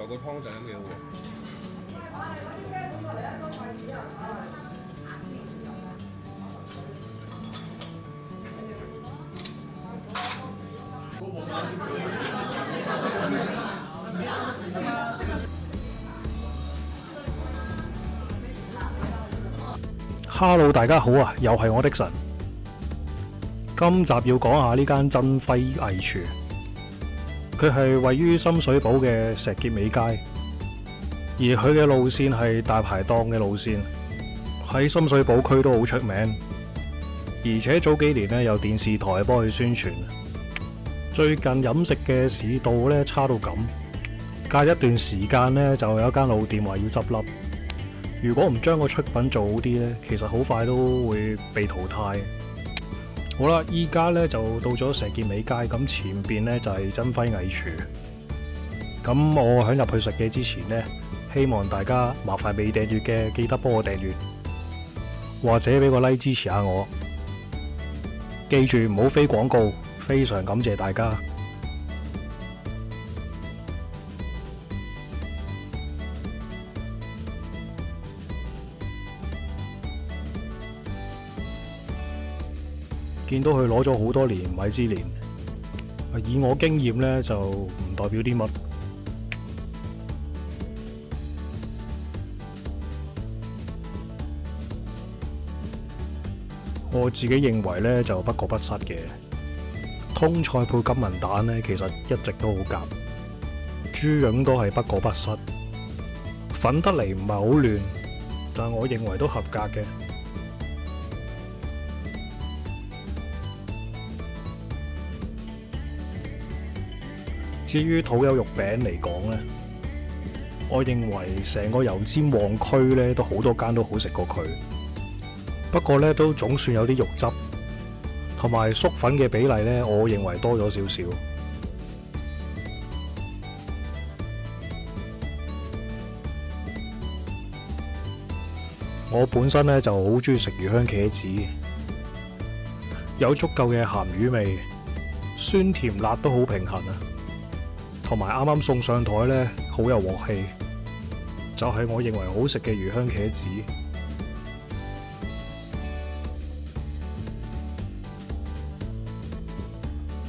有個湯仔咁幾好喎。Hello， 大家好啊，又係我的神。今集要講下呢間真輝藝廚，佢係位於深水埗嘅石硤尾街，而佢嘅路線係大排檔嘅路線，喺深水埗區都好出名，而且早幾年呢有電視台幫佢宣傳。最近飲食嘅市道呢差到咁，隔一段時間呢就有一間老店話要執笠。如果唔將個出品做好啲呢，其實好快都會被淘汰。好啦，依家呢就到咗石硤尾街，咁前邊呢就係真輝藝廚。咁我喺入去食嘅之前呢，希望大家麻煩未訂閱嘅記得幫我訂閱，或者俾個 like 支持下我。記住唔好飛廣告，非常感謝大家。見到佢攞咗好多年米芝蓮，以我經驗呢，就唔代表啲乜。我自己認為呢，就不過不失嘅。通菜配金銀蛋呢，其實一直都好夾。豬膶都係不過不失，粉得嚟唔係好嫩，但我認為都合格嘅。至於土有肉餅嚟講呢，我認為成個油尖旺區呢都好多間都好食過佢，不過呢都總算有啲肉汁，同埋粟粉嘅比例呢，我認為多咗少少。我本身呢就好中意食魚香茄子，有足夠嘅鹹魚味，酸甜辣都好平衡啊！同埋啱啱送上台呢，好有鑊氣，就係我認為好食嘅魚香茄子。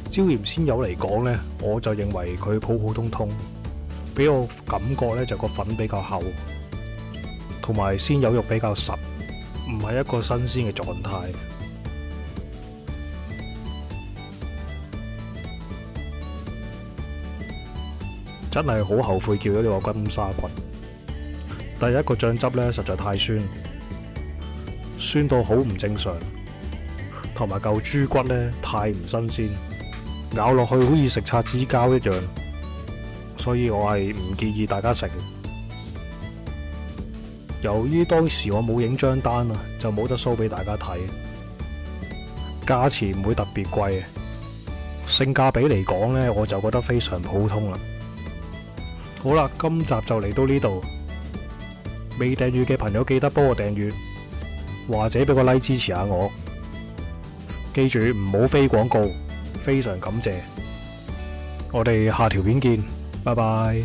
椒鹽鮮魷嚟講呢，我就認為佢普普通通，俾我感覺呢就個粉比較厚，同埋鮮魷肉比較實，唔係一個新鮮嘅狀態。真係好後悔叫咗呢個金沙骨。第一個醬汁呢實在太酸，酸到好唔正常，同埋嚿豬骨呢太唔新鮮，咬落去好似食擦紙膠一樣，所以我係唔建議大家食。由於當時我冇影張單啊，就冇得 show 俾大家睇，價錢唔會特別貴，性價比嚟講呢，我就覺得非常普通啦。好啦，今集就嚟到呢度，未訂閱嘅朋友記得幫我訂閱，或者俾個 like 支持下我。記住唔好飛廣告，非常感謝。我哋下條片見，拜拜。